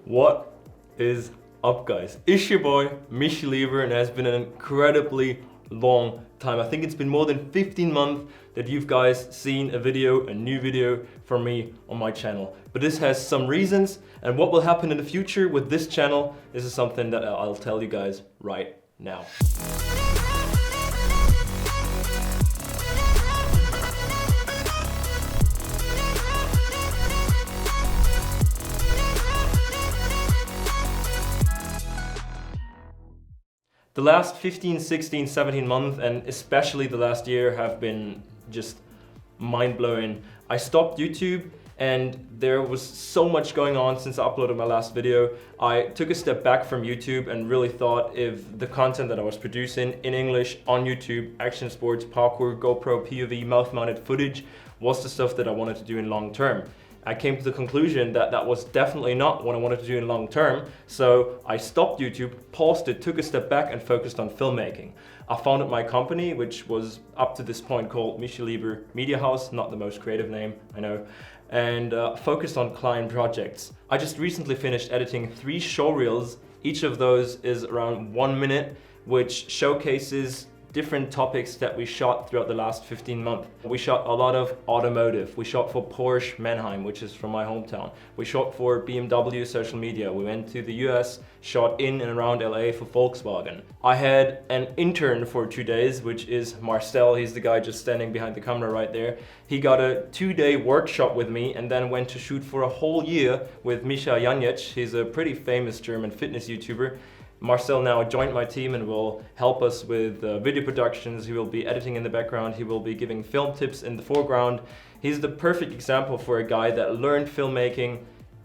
What is up, guys? It's your boy, Michi Lieber, and it has been an incredibly long time. I think it's been more than 15 months that you've guys seen a new video from me on my channel. But this has some reasons, and what will happen in the future with this channel, this is something that I'll tell you guys right now. The last 15, 16, 17 months, and especially the last year, have been just mind-blowing. I stopped YouTube and there was so much going on since I uploaded my last video. I took a step back from YouTube and really thought if the content that I was producing in English on YouTube, action sports, parkour, GoPro, POV, mouth-mounted footage, was the stuff that I wanted to do in long term. I came to the conclusion that that was definitely not what I wanted to do in long term, so I stopped YouTube, paused it, took a step back and focused on filmmaking. I founded my company, which was up to this point called Michi Lieber Media House, not the most creative name, I know, and focused on client projects. I just recently finished editing 3 show reels. Each of those is around 1 minute, which showcases different topics that we shot throughout the last 15 months. We shot a lot of automotive. We shot for Porsche Mannheim, which is from my hometown. We shot for BMW social media. We went to the US, shot in and around LA for Volkswagen. I had an intern for 2 days, which is Marcel. He's the guy just standing behind the camera right there. He got a 2-day workshop with me and then went to shoot for a whole year with Misha Janjic. He's a pretty famous German fitness YouTuber. Marcel now joined my team and will help us with video productions. He will be editing in the background. He will be giving film tips in the foreground. He's the perfect example for a guy that learned filmmaking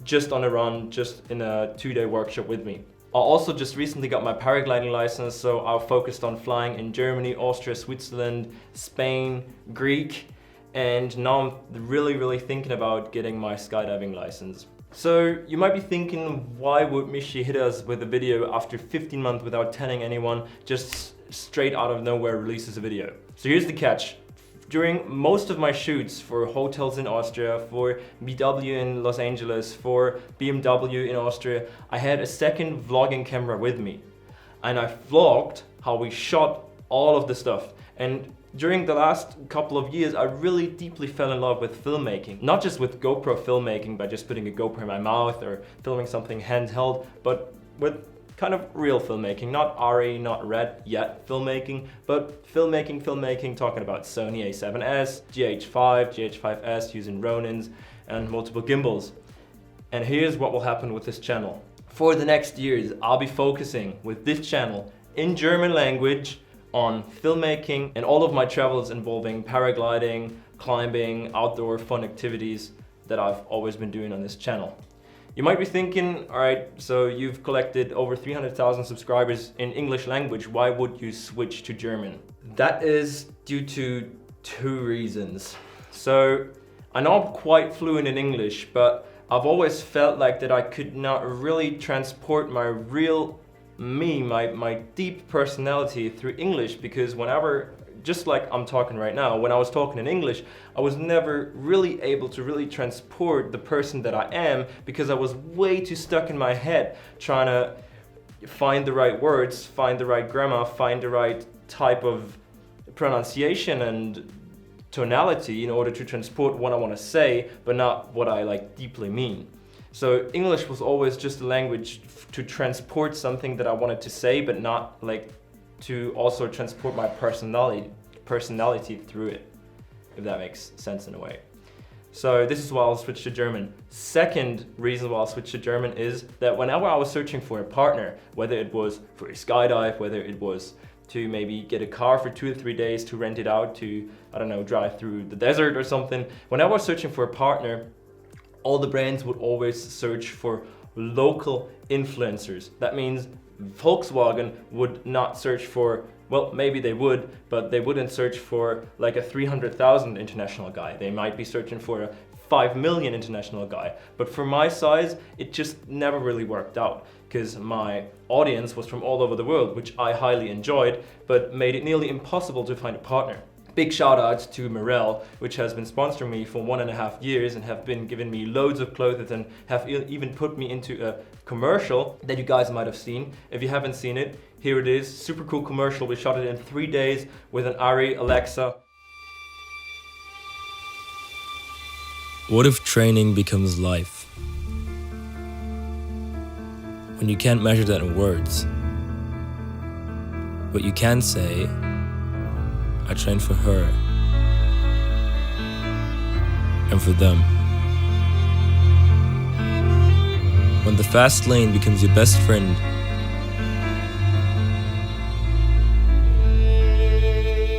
just on a run, just in a 2-day workshop with me. I also just recently got my paragliding license, so I focused on flying in Germany, Austria, Switzerland, Spain, Greek, and now I'm really thinking about getting my skydiving license. So you might be thinking, why would Michi hit us with a video after 15 months without telling anyone, just straight out of nowhere releases a video? So here's the catch. During most of my shoots for hotels in Austria, for VW in Los Angeles, for BMW in Austria, I had a second vlogging camera with me. And I vlogged how we shot all of the stuff. And during the last couple of years, I really deeply fell in love with filmmaking. Not just with GoPro filmmaking by just putting a GoPro in my mouth or filming something handheld, but with kind of real filmmaking. Not RE, not Red yet filmmaking, but filmmaking, talking about Sony a7S, GH5, GH5S using Ronins and multiple gimbals. And here's what will happen with this channel. For the next years, I'll be focusing with this channel in German language on filmmaking and all of my travels involving paragliding, climbing, outdoor fun activities that I've always been doing on this channel. You might be thinking, alright, so you've collected over 300,000 subscribers in English language, why would you switch to German? That is due to 2 reasons. So I know I'm quite fluent in English, but I've always felt like that I could not really transport my real me, my deep personality through English, because whenever, just like I'm talking right now, when I was talking in English, I was never really able to really transport the person that I am, because I was way too stuck in my head trying to find the right words, find the right grammar, find the right type of pronunciation and tonality in order to transport what I want to say, but not what I deeply mean. So English was always just a language to transport something that I wanted to say, but not to also transport my personality through it, if that makes sense in a way. So this is why I'll switch to German. Second reason why I'll switch to German is that whenever I was searching for a partner, whether it was for a skydive, whether it was to maybe get a car for 2 or 3 days to rent it out to, I don't know, drive through the desert or something, whenever I was searching for a partner, all the brands would always search for local influencers. That means Volkswagen would not search for, well, maybe they would, but they wouldn't search for like a 300,000 international guy. They might be searching for a 5 million international guy. But for my size, it just never really worked out, because my audience was from all over the world, which I highly enjoyed, but made it nearly impossible to find a partner. Big shout out to Morel, which has been sponsoring me for 1.5 years and have been giving me loads of clothes and have even put me into a commercial that you guys might have seen. If you haven't seen it, here it is. Super cool commercial. We shot it in 3 days with an Ari Alexa. What if training becomes life? When you can't measure that in words, but you can say, I train for her and for them. When the fast lane becomes your best friend,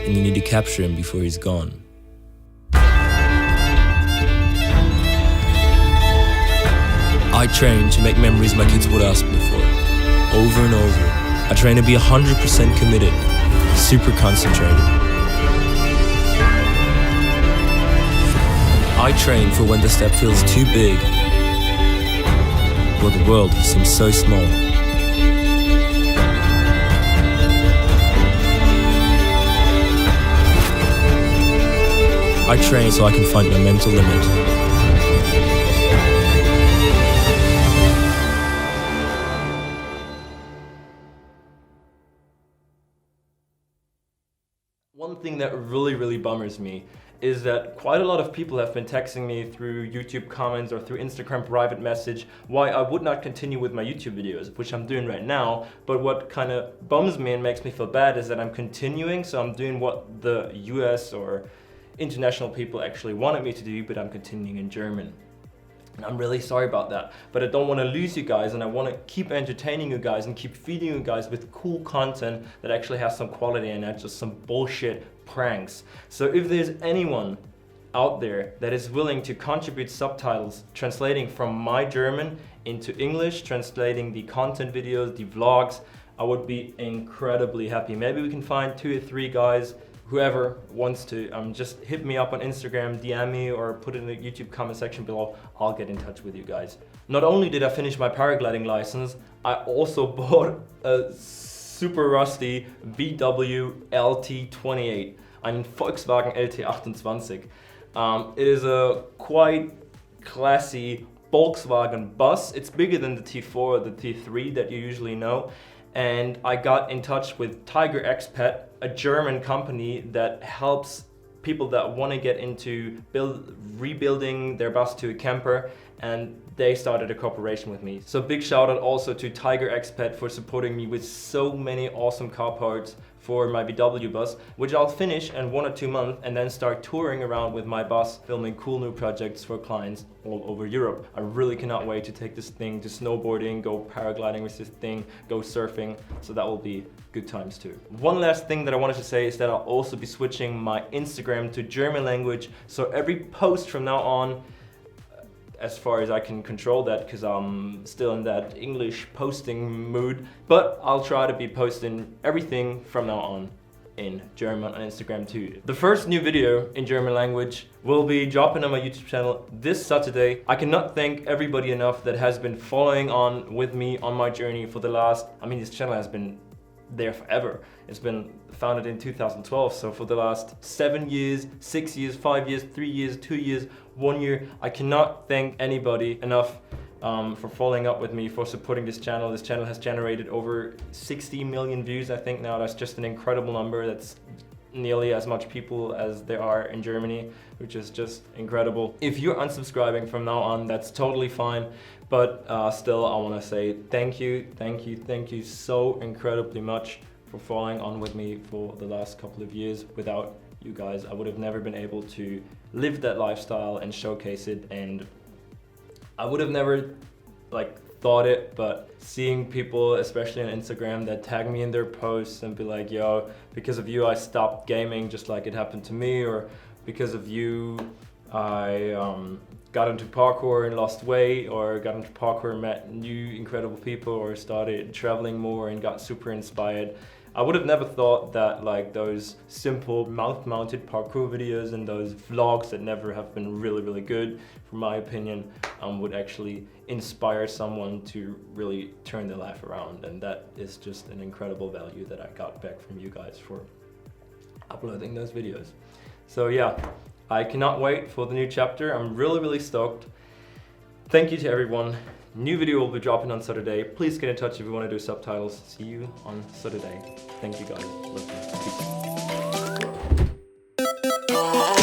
and you need to capture him before he's gone. I train to make memories my kids would ask me for, over and over. I train to be 100% committed, super concentrated. I train for when the step feels too big, or the world seems so small. I train so I can find my mental limit. One thing that really bummers me is that quite a lot of people have been texting me through YouTube comments or through Instagram private message why I would not continue with my YouTube videos, which I'm doing right now. But what kind of bums me and makes me feel bad is that I'm continuing, so I'm doing what the US or international people actually wanted me to do, but I'm continuing in German. And I'm really sorry about that, but I don't want to lose you guys, and I want to keep entertaining you guys and keep feeding you guys with cool content that actually has some quality and not just some bullshit pranks. So if there's anyone out there that is willing to contribute subtitles, translating from my German into English, translating the content videos, the vlogs, I would be incredibly happy. Maybe we can find 2 or 3 guys. Whoever wants to, just hit me up on Instagram, DM me, or put it in the YouTube comment section below. I'll get in touch with you guys. Not only did I finish my paragliding license, I also bought a super rusty VW LT28, einen Volkswagen LT28. It is a quite classy Volkswagen bus. It's bigger than the T4 or the T3 that you usually know. And I got in touch with Tiger Expat, a German company that helps people that want to get into rebuilding their bus to a camper, and they started a cooperation with me. So big shout out also to Tiger Expat for supporting me with so many awesome car parts for my VW bus, which I'll finish in 1 or 2 months and then start touring around with my bus, filming cool new projects for clients all over Europe. I really cannot wait to take this thing to snowboarding, go paragliding with this thing, go surfing, so that will be good times too. One last thing that I wanted to say is that I'll also be switching my Instagram to German language, so every post from now on, as far as I can control that, because I'm still in that English posting mood, but I'll try to be posting everything from now on in German on Instagram too. The first new video in German language will be dropping on my YouTube channel this Saturday. I cannot thank everybody enough that has been following on with me on my journey for the last, this channel has been there forever. It's been founded in 2012, so for the last 7 years, 6 years, 5 years, 3 years, 2 years, 1 year, I cannot thank anybody enough for following up with me, for supporting this channel. This channel has generated over 60 million views, I think now. That's just an incredible number. That's nearly as much people as there are in Germany, which is just incredible. If you're unsubscribing from now on, that's totally fine, but still I want to say thank you so incredibly much for following on with me for the last couple of years. Without you guys, I would have never been able to live that lifestyle and showcase it, and I would have never thought it, but seeing people, especially on Instagram, that tag me in their posts and be like, yo, because of you I stopped gaming just like it happened to me, or because of you I got into parkour and lost weight, or got into parkour and met new incredible people, or started traveling more and got super inspired. I would have never thought that those simple mouth-mounted parkour videos and those vlogs that never have been really good, from my opinion, would actually inspire someone to really turn their life around. And that is just an incredible value that I got back from you guys for. uploading those videos. So yeah, I cannot wait for the new chapter. I'm really stoked. Thank you to everyone. New video will be dropping on Saturday. Please get in touch if you want to do subtitles. See you on Saturday. Thank you guys. Love you. Peace.